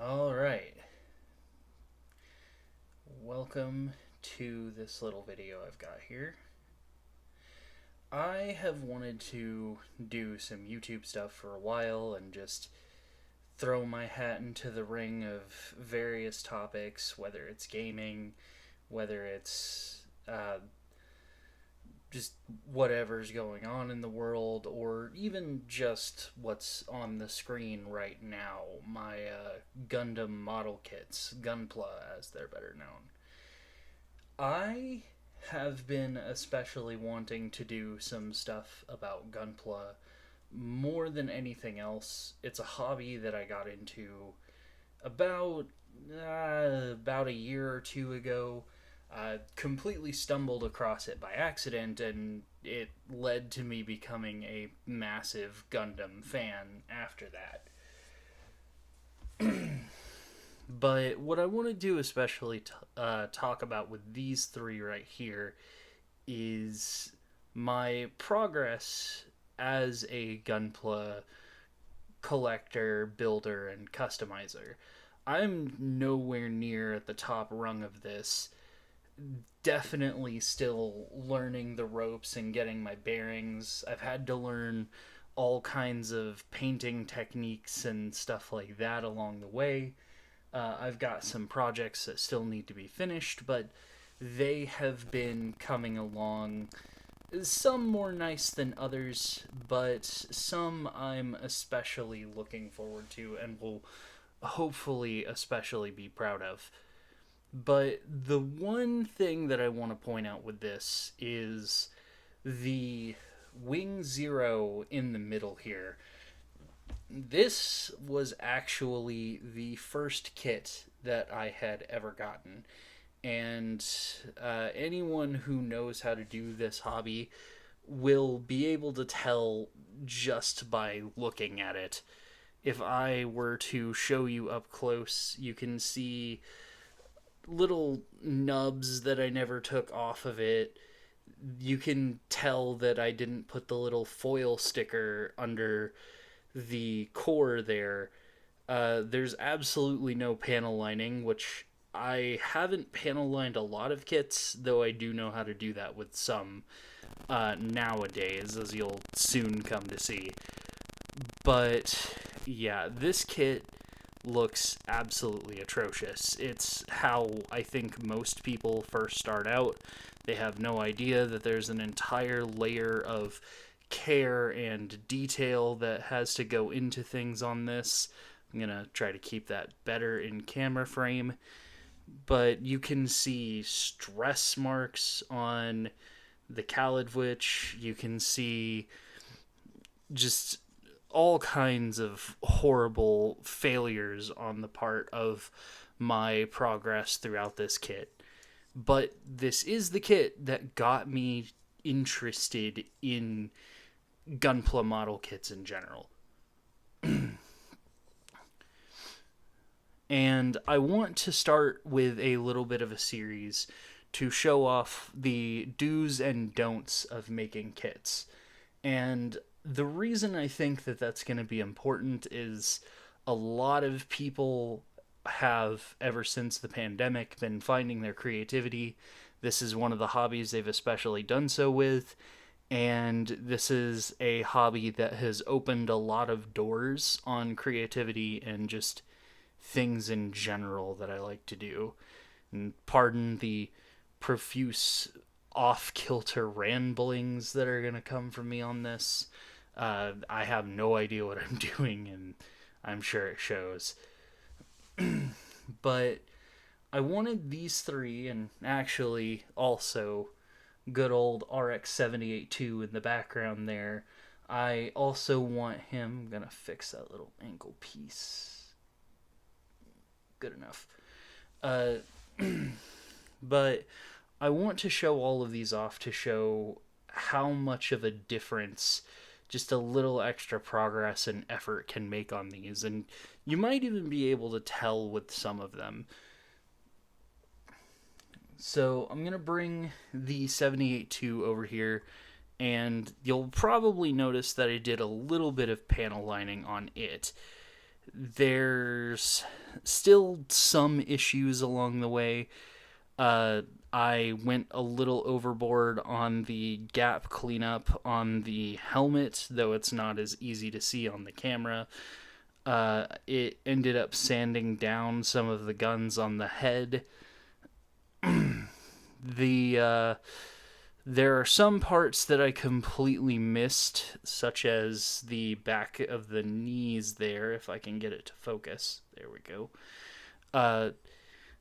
All right. Welcome to this little video I've got here. I have wanted to do some YouTube stuff for a while and just throw my hat into the ring of various topics, whether it's gaming, whether it's just whatever's going on in the world, or even just what's on the screen right now. My Gundam model kits, Gunpla as they're better known. I have been especially wanting to do some stuff about Gunpla more than anything else. It's a hobby that I got into about about a year or two ago. Completely stumbled across it by accident, and it led to me becoming a massive Gundam fan after that. But what I want to do, especially talk about with these three right here, is my progress as a Gunpla collector, builder, and customizer. I'm nowhere near at the top rung of this. Definitely still learning the ropes and getting my bearings. I've had to learn all kinds of painting techniques and stuff like that along the way. I've got some projects that still need to be finished, but they have been coming along. Some more nice than others, but some I'm especially looking forward to and will hopefully especially be proud of. But the one thing that I want to point out with this is the Wing Zero in the middle here. This was actually the first kit that I had ever gotten. And anyone who knows how to do this hobby will be able to tell just by looking at it. If I were to show you up close, you can see little nubs that I never took off of it. You can tell that I didn't put the little foil sticker under the core there. There's absolutely no panel lining, which I haven't panel lined a lot of kits, though I do know how to do that with some nowadays, as you'll soon come to see. But yeah, this kit looks absolutely atrocious. It's how I think most people first start out. They have no idea that there's an entire layer of care and detail that has to go into things on this. I'm gonna try to keep that better in camera frame. But you can see stress marks on the Kalidvich. You can see just all kinds of horrible failures on the part of my progress throughout this kit. But this is the kit that got me interested in Gunpla model kits in general. And I want to start with a little bit of a series to show off the do's and don'ts of making kits. And the reason I think that that's going to be important is a lot of people have, ever since the pandemic, been finding their creativity. This is one of the hobbies they've especially done so with. And this is a hobby that has opened a lot of doors on creativity and just things in general that I like to do. And pardon the profuse off-kilter ramblings that are going to come from me on this. I have no idea what I'm doing, and I'm sure it shows. But I wanted these three, and actually also good old RX-78-2 in the background there. I also want him. I'm going to fix that little ankle piece. Good enough. But I want to show all of these off to show how much of a difference just a little extra progress and effort can make on these. And you might even be able to tell with some of them. So I'm going to bring the 78-2 over here, and you'll probably notice that I did a little bit of panel lining on it. There's still some issues along the way. Uh, I went a little overboard on the gap cleanup on the helmet, though it's not as easy to see on the camera. It ended up sanding down some of the guns on the head. The There are some parts that I completely missed, such as the back of the knees there, if I can get it to focus. There we go. Uh,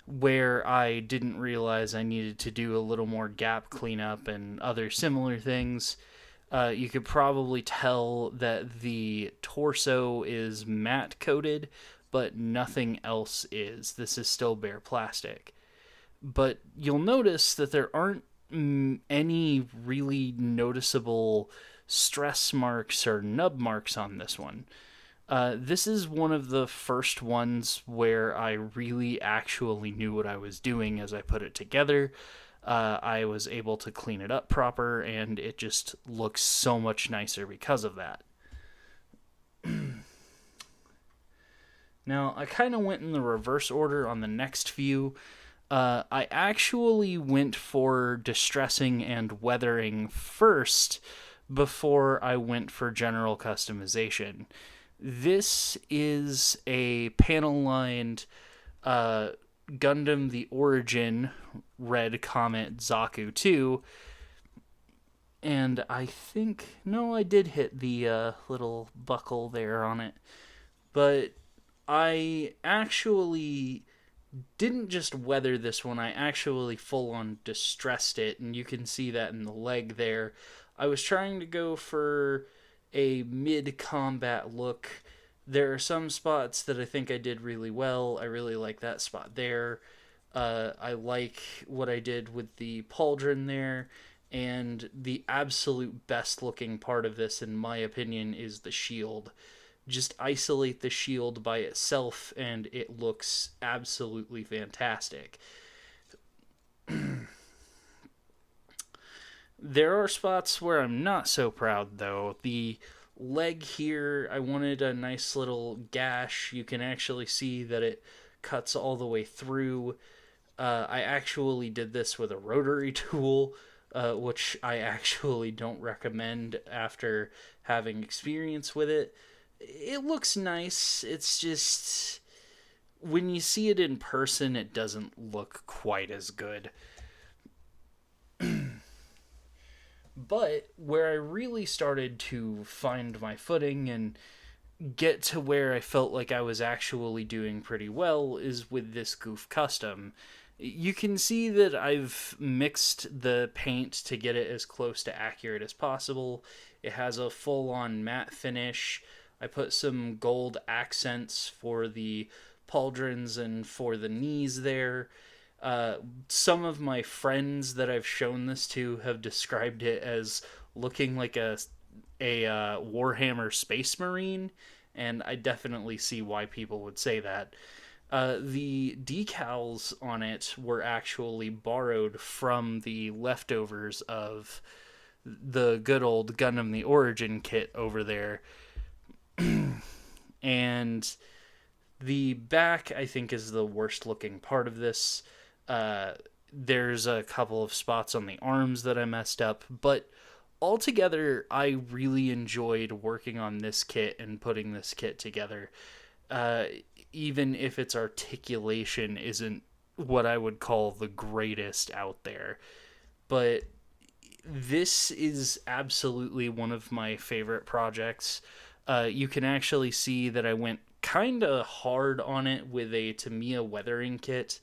where I didn't realize I needed to do a little more gap cleanup and other similar things. You could probably tell that the torso is matte coated, but nothing else is. This is still bare plastic. But you'll notice that there aren't any really noticeable stress marks or nub marks on this one. This is one of the first ones where I really actually knew what I was doing as I put it together. I was able to clean it up proper, and it just looks so much nicer because of that. Now, I kind of went in the reverse order on the next few. I actually went for distressing and weathering first before I went for general customization. This is a panel lined Gundam The Origin Red Comet Zaku 2. And I think, no, I did hit the little buckle there on it. But I actually didn't just weather this one, I actually full on distressed it, and you can see that in the leg there. I was trying to go for a mid combat look. There are some spots that I think I did really well. I really like that spot there. I like what I did with the pauldron there. And the absolute best looking part of this, in my opinion, is the shield. Just isolate the shield by itself, and it looks absolutely fantastic. There are spots where I'm not so proud, though. The leg here, I wanted a nice little gash. You can actually see that it cuts all the way through. I actually did this with a rotary tool, which I actually don't recommend after having experience with it. It looks nice. It's just when you see it in person, it doesn't look quite as good. But where I really started to find my footing and get to where I felt like I was actually doing pretty well is with this Goof Custom. You can see that I've mixed the paint to get it as close to accurate as possible. It has a full-on matte finish. I put some gold accents for the pauldrons and for the knees there. Some of my friends that I've shown this to have described it as looking like a Warhammer Space Marine, and I definitely see why people would say that. The decals on it were actually borrowed from the leftovers of the good old Gundam The Origin kit over there. And the back, I think, is the worst looking part of this. There's a couple of spots on the arms that I messed up, but altogether, I really enjoyed working on this kit and putting this kit together. Even if its articulation isn't what I would call the greatest out there. But this is absolutely one of my favorite projects. You can actually see that I went kind of hard on it with a Tamiya weathering kit.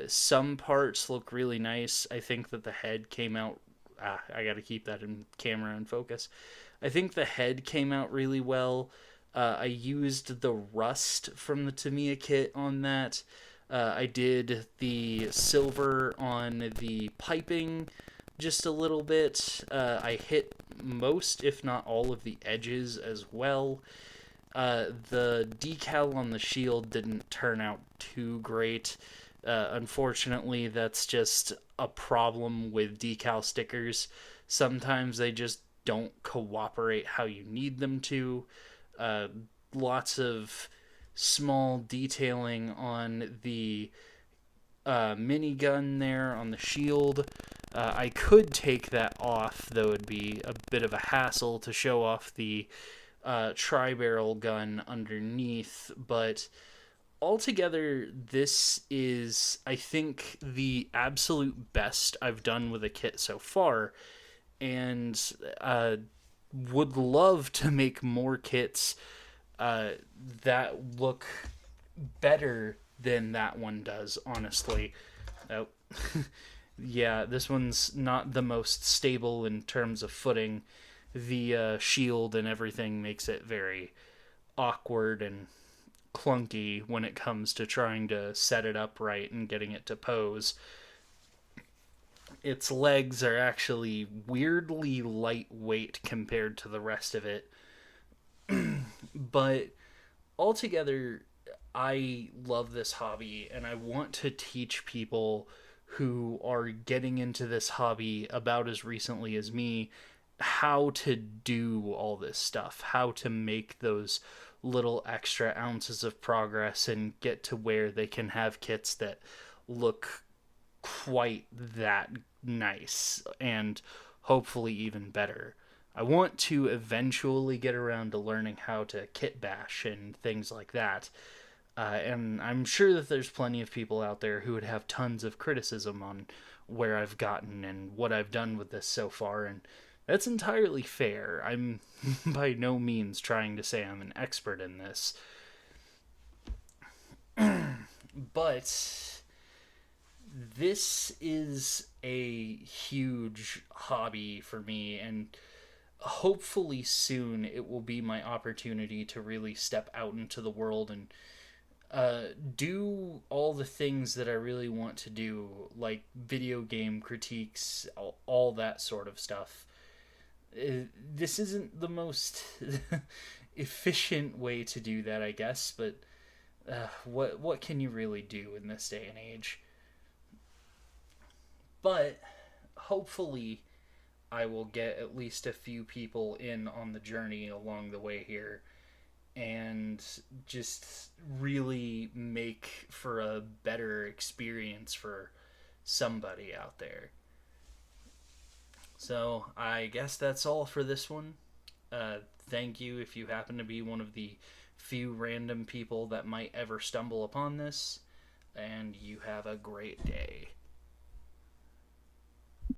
Some parts look really nice. I think that the head came out. I gotta keep that in camera and focus. I think the head came out really well. I used the rust from the Tamiya kit on that. I did the silver on the piping just a little bit. I hit most, if not all, of the edges as well. The decal on the shield didn't turn out too great. Unfortunately, that's just a problem with decal stickers. Sometimes they just don't cooperate how you need them to. lots of small detailing on the minigun there on the shield. I could take that off, though it'd be a bit of a hassle to show off the tri-barrel gun underneath, but altogether, this is, I think, the absolute best I've done with a kit so far, and would love to make more kits that look better than that one does, honestly. Oh, yeah, this one's not the most stable in terms of footing. The shield and everything makes it very awkward and clunky when it comes to trying to set it up right and getting it to pose. Its legs are actually weirdly lightweight compared to the rest of it. But altogether, I love this hobby and I want to teach people who are getting into this hobby about as recently as me how to do all this stuff, how to make those little extra ounces of progress and get to where they can have kits that look quite that nice and hopefully even better. I want to eventually get around to learning how to kit bash and things like that. And I'm sure that there's plenty of people out there who would have tons of criticism on where I've gotten and what I've done with this so far, and that's entirely fair. I'm by no means trying to say I'm an expert in this. But this is a huge hobby for me, and hopefully soon it will be my opportunity to really step out into the world and do all the things that I really want to do, like video game critiques, all that sort of stuff. This isn't the most efficient way to do that, I guess, but what can you really do in this day and age? But hopefully, I will get at least a few people in on the journey along the way here and just really make for a better experience for somebody out there. So I guess that's all for this one. Thank you if you happen to be one of the few random people that might ever stumble upon this, and you have a great day.